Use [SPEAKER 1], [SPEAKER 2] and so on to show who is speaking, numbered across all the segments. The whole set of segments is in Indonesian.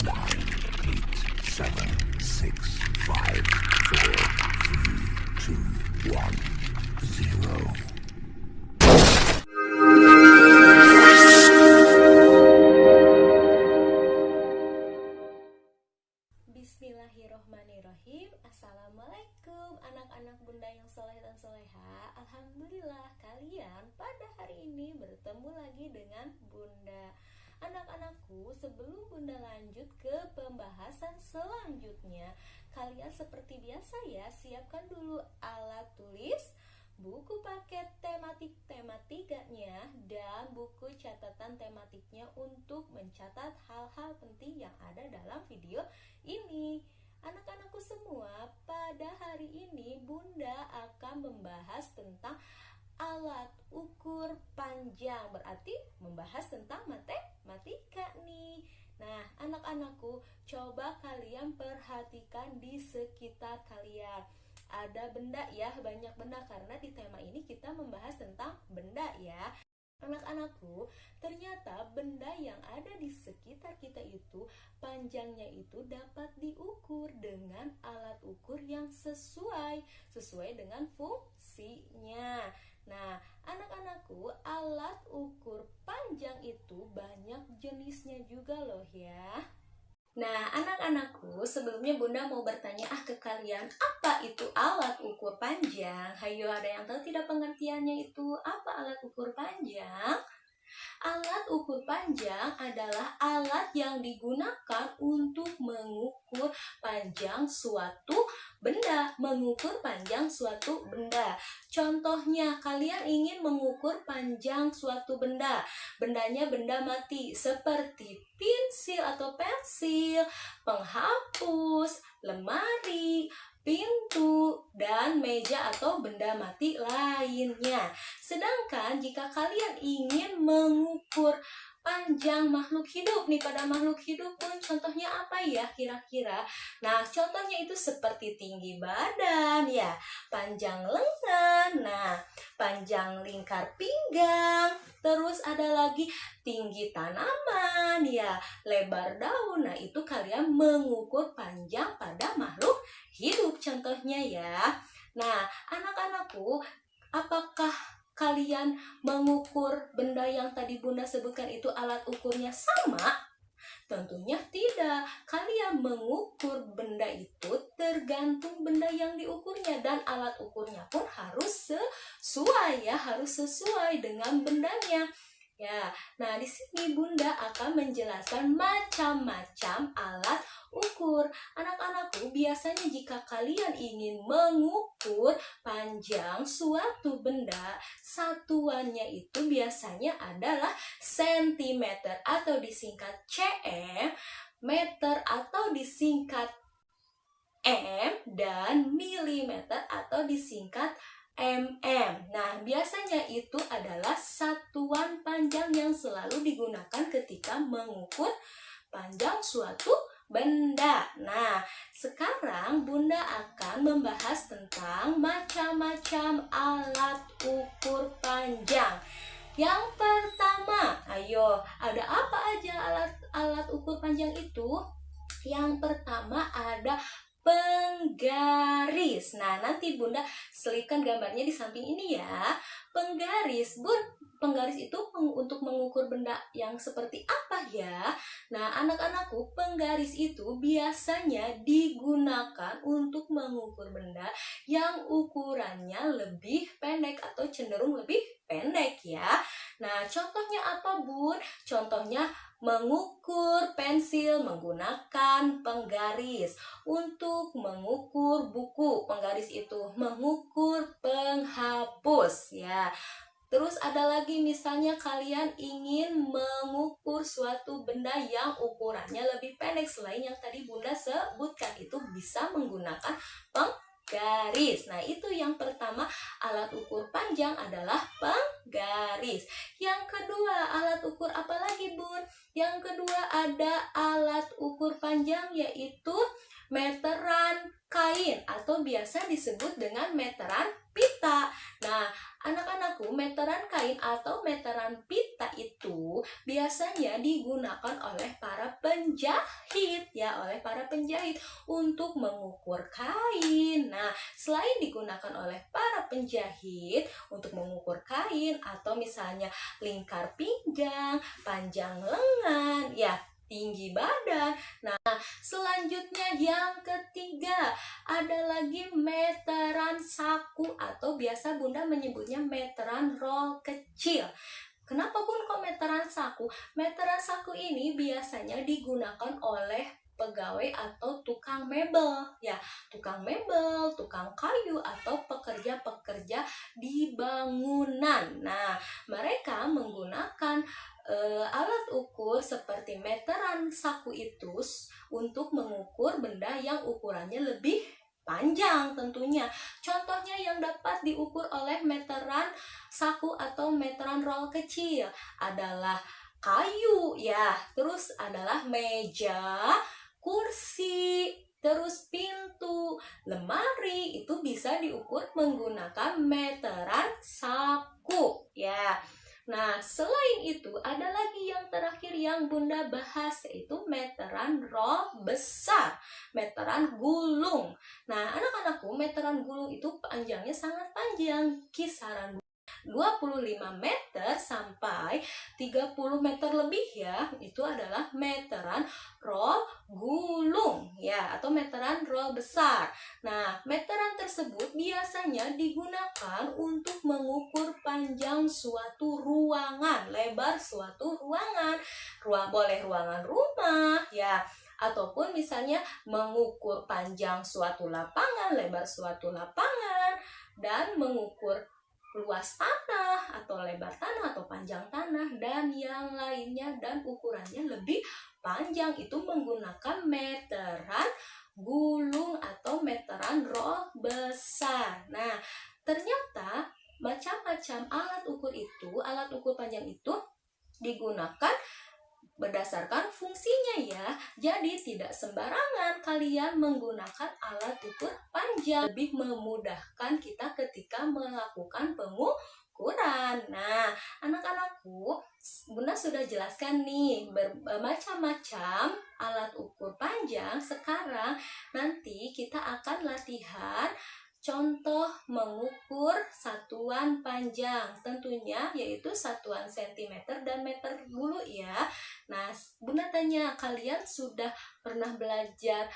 [SPEAKER 1] 7, 6, 5, 4, 3, 2, 1, 0.
[SPEAKER 2] Bismillahirrohmanirrohim. Assalamualaikum anak-anak bunda yang soleh dan soleha. Alhamdulillah kalian pada hari ini bertemu lagi dengan bunda. Anak-anakku, sebelum bunda lanjut ke pembahasan selanjutnya, kalian seperti biasa ya, siapkan dulu alat tulis, buku paket tematiknya, dan buku catatan tematiknya untuk mencatat hal-hal penting yang ada dalam video ini. Anak-anakku semua, pada hari ini bunda akan membahas tentang alat ukur panjang, berarti membahas tentang matematika nih. Nah, anak-anakku, coba kalian perhatikan di sekitar kalian. Ada benda ya, banyak benda, karena di tema ini kita membahas tentang benda ya. Anak-anakku, ternyata benda yang ada di sekitar kita itu panjangnya itu dapat diukur dengan alat ukur yang sesuai dengan fungsinya. Nah, anak-anakku, alat ukur panjang itu banyak jenisnya juga loh ya. Nah, anak-anakku, sebelumnya bunda mau bertanya ke kalian, apa itu alat ukur panjang? Hayo, ada yang tahu tidak pengertiannya itu? Apa alat ukur panjang? Alat ukur panjang adalah alat yang digunakan untuk mengukur panjang suatu benda. Contohnya, kalian ingin mengukur panjang suatu benda. Bendanya benda mati seperti pensil atau pensil, penghapus, lemari, pintu, dan meja atau benda mati lainnya. Sedangkan jika kalian ingin mengukur panjang makhluk hidup nih, pada makhluk hidup pun contohnya apa ya kira-kira? Nah, contohnya itu seperti tinggi badan ya, panjang lengan, nah, panjang lingkar pinggang, terus ada lagi tinggi tanaman ya, lebar daun. Nah, itu kalian mengukur panjang pada makhluk hidup contohnya ya. Nah, anak-anakku, apakah kalian mengukur benda yang tadi bunda sebutkan itu alat ukurnya sama? Tentunya tidak. Kalian mengukur benda itu tergantung benda yang diukurnya, dan alat ukurnya pun harus sesuai dengan bendanya. Ya, nah di sini bunda akan menjelaskan macam-macam alat ukur. Anak-anakku, biasanya jika kalian ingin mengukur panjang suatu benda, satuannya itu biasanya adalah sentimeter atau disingkat cm, meter atau disingkat m, dan milimeter atau disingkat mm. Nah, biasanya itu adalah satuan panjang yang selalu digunakan ketika mengukur panjang suatu benda. Nah, sekarang bunda akan membahas tentang macam-macam alat ukur panjang. Yang pertama, ayo, ada apa aja alat ukur panjang itu? Yang pertama ada penggaris. Nah, nanti bunda selipkan gambarnya di samping ini ya. Penggaris, bun, penggaris itu untuk mengukur benda yang seperti apa ya? Nah, anak-anakku, penggaris itu biasanya digunakan untuk mengukur benda yang ukurannya lebih pendek atau cenderung lebih pendek ya. Nah, contohnya apa bun? Contohnya mengukur pensil menggunakan penggaris. Untuk mengukur buku, penggaris itu mengukur penghapus ya. Terus ada lagi, misalnya kalian ingin mengukur suatu benda yang ukurannya lebih pendek selain yang tadi bunda sebutkan, itu bisa menggunakan penggaris. Nah, itu yang pertama, alat ukur panjang adalah penggaris. Yang kedua, alat ukur apa lagi bun? Yang kedua ada alat ukur panjang, yaitu meteran kain atau biasa disebut dengan meteran pita. Nah, anak-anakku, meteran kain atau meteran pita itu biasanya digunakan oleh para penjahit. ya oleh para penjahit untuk mengukur kain. Nah, selain digunakan oleh para penjahit untuk mengukur kain atau misalnya lingkar pinggang, panjang lengan, ya tinggi badan. Nah, selanjutnya yang ketiga ada lagi meteran saku atau biasa Bunda menyebutnya meteran roll kecil. Kenapa Bun kok meteran saku? Meteran saku ini biasanya digunakan oleh pegawai atau tukang mebel, ya, tukang mebel, tukang kayu atau pekerja-pekerja di bangunan. Nah, mereka menggunakan alat ukur seperti meteran saku itu untuk mengukur benda yang ukurannya lebih panjang tentunya. Contohnya yang dapat diukur oleh meteran saku atau meteran roll kecil adalah kayu, ya, terus adalah meja, kursi, terus pintu, lemari, itu bisa diukur menggunakan meteran saku, ya. Nah, selain itu ada lagi yang terakhir yang Bunda bahas, yaitu meteran roll besar, meteran gulung. Nah, anak-anakku, meteran gulung itu panjangnya sangat panjang, kisaran 25 meter sampai 30 meter lebih, ya. Itu adalah meteran roll gulung, ya, atau meteran roll besar. Nah, meteran tersebut biasanya digunakan untuk mengukur panjang suatu ruangan, lebar suatu ruangan. Boleh ruangan rumah, ya, ataupun misalnya mengukur panjang suatu lapangan, lebar suatu lapangan, dan mengukur luas tanah atau lebar tanah atau panjang tanah dan yang lainnya, dan ukurannya lebih panjang itu menggunakan meteran gulung atau meteran roll besar. Nah, ternyata macam-macam alat ukur panjang itu digunakan berdasarkan fungsinya, ya. Jadi tidak sembarangan kalian menggunakan alat ukur panjang, lebih memudahkan kita ketika melakukan pengukuran. Nah, anak-anakku, Bunda sudah jelaskan nih bermacam-macam alat ukur panjang. Sekarang nanti kita akan latihan contoh mengukur satuan panjang, tentunya yaitu satuan sentimeter dan meter dulu, ya. Nah, Bunda tanya, kalian sudah pernah belajar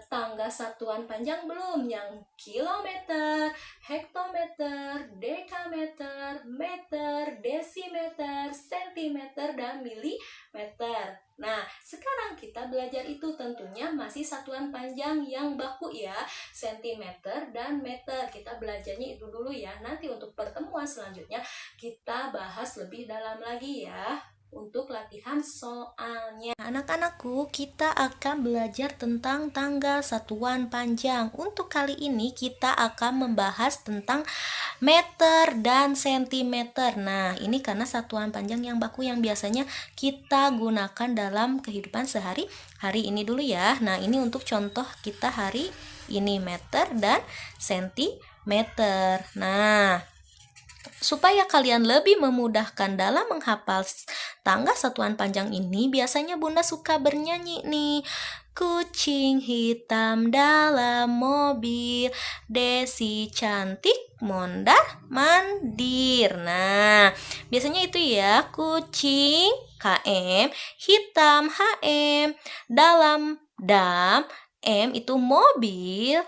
[SPEAKER 2] tangga satuan panjang belum? Yang kilometer, hektometer, dekameter, meter, desimeter, sentimeter, dan milimeter. Nah, sekarang kita belajar itu tentunya masih satuan panjang yang baku, ya, sentimeter dan meter. Kita belajarnya itu dulu, ya. Nanti untuk pertemuan selanjutnya kita bahas lebih dalam lagi, ya, untuk latihan soalnya. Anak-anakku, kita akan belajar tentang tangga satuan panjang. Untuk kali ini kita akan membahas tentang meter dan sentimeter. Nah, ini karena satuan panjang yang baku yang biasanya kita gunakan dalam kehidupan sehari-hari ini dulu, ya. Nah, ini untuk contoh kita hari ini, meter dan sentimeter. Nah, supaya kalian lebih memudahkan dalam menghafal tangga satuan panjang ini, biasanya Bunda suka bernyanyi nih. Kucing hitam dalam mobil, Desi cantik mondar mandir. Nah, biasanya itu, ya, kucing KM, hitam HM, dalam dam, M itu mobil,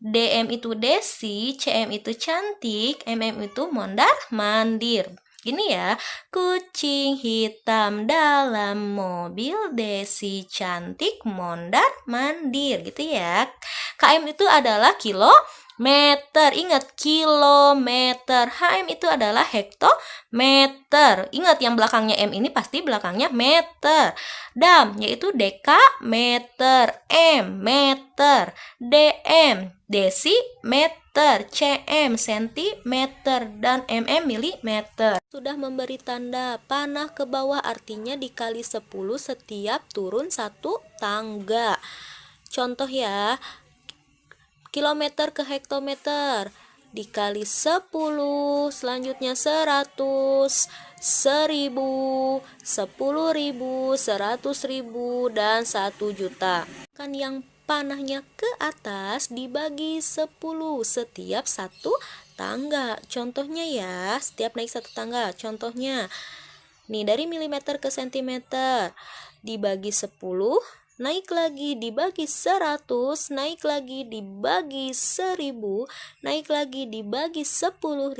[SPEAKER 2] DM itu Desi, CM itu cantik, MM itu mondar mandir. Gini, ya, kucing hitam dalam mobil, Desi cantik mondar mandir, gitu, ya. KM itu adalah kilometer, ingat, kilometer. HM itu adalah hektometer, ingat, yang belakangnya M ini pasti belakangnya meter. Dam yaitu dekameter, M meter, DM desimeter, CM sentimeter, dan MM milimeter. Sudah memberi tanda panah ke bawah, artinya dikali 10 setiap turun satu tangga. Contoh, ya, kilometer ke hektometer dikali 10, selanjutnya 100, 1000, 10.000, 100.000, dan 1 juta. Kan yang panahnya ke atas dibagi 10 setiap satu tangga. Contohnya ya, setiap naik satu tangga. Contohnya, nih dari milimeter ke sentimeter dibagi 10, naik lagi dibagi 100, naik lagi dibagi 1000, naik lagi dibagi 10.000,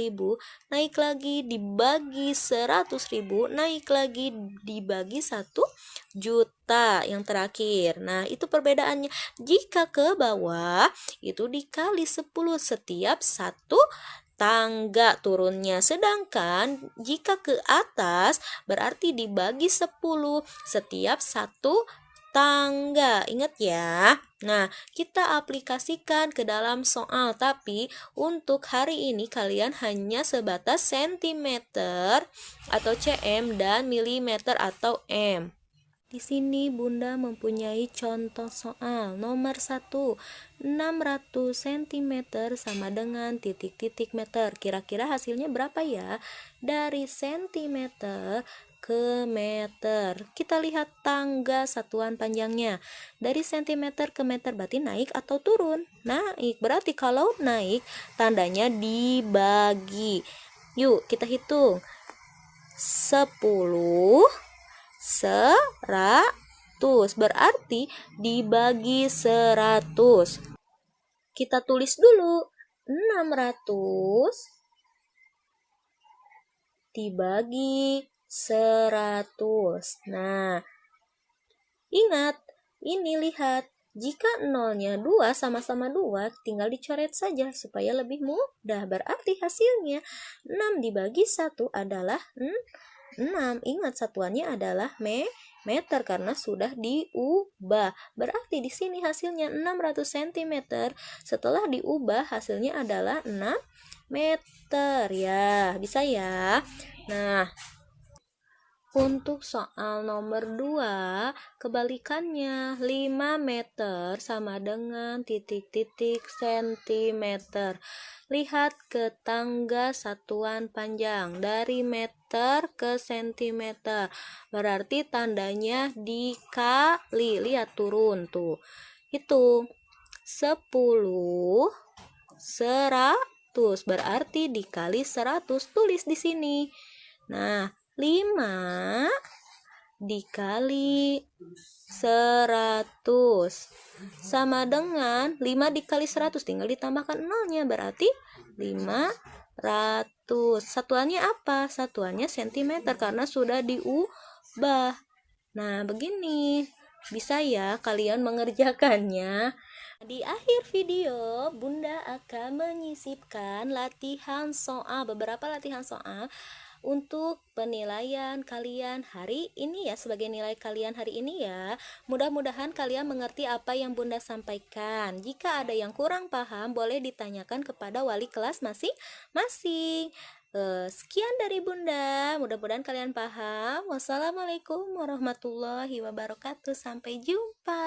[SPEAKER 2] naik lagi dibagi 100.000, naik lagi dibagi 1 juta yang terakhir. Nah, itu perbedaannya. Jika ke bawah itu dikali 10 setiap satu tangga turunnya, sedangkan jika ke atas berarti dibagi 10 setiap satu tangga. Ingat ya. Nah, kita aplikasikan ke dalam soal, tapi untuk hari ini kalian hanya sebatas sentimeter atau cm dan milimeter atau m. Di sini Bunda mempunyai contoh soal nomor 1. 600 cm sama dengan titik-titik meter. Kira-kira hasilnya berapa ya? Dari sentimeter ke meter. Kita lihat tangga satuan panjangnya. Dari sentimeter ke meter berarti naik atau turun? Naik. Berarti kalau naik tandanya dibagi. Yuk kita hitung. 10 100 berarti dibagi 100. Kita tulis dulu 600 dibagi 100. Nah, ingat, ini lihat, jika nolnya 2 sama-sama 2, tinggal dicoret saja supaya lebih mudah. Berarti hasilnya 6 dibagi 1 adalah 6. Ingat satuannya adalah meter karena sudah diubah. Berarti di sini hasilnya 600 cm. Setelah diubah hasilnya adalah 6 meter. Ya, bisa ya. Nah, untuk soal nomor 2, kebalikannya 5 meter sama dengan titik-titik sentimeter. Lihat ke tangga satuan panjang dari meter ke sentimeter. Berarti tandanya dikali. Lihat turun tuh. Hitung 10, 100. Berarti dikali 100. Tulis di sini. Nah, 5 dikali 100 sama dengan 5 dikali 100, tinggal ditambahkan nolnya, berarti 500. Satuannya apa? Satuannya sentimeter karena sudah diubah. Nah, begini bisa ya kalian mengerjakannya. Di akhir video, Bunda akan menyisipkan beberapa latihan soal untuk penilaian kalian hari ini ya, sebagai nilai kalian hari ini ya. Mudah-mudahan kalian mengerti apa yang Bunda sampaikan. Jika ada yang kurang paham, boleh ditanyakan kepada wali kelas masing-masing. Sekian dari Bunda, mudah-mudahan kalian paham. Wassalamualaikum warahmatullahi wabarakatuh. Sampai jumpa.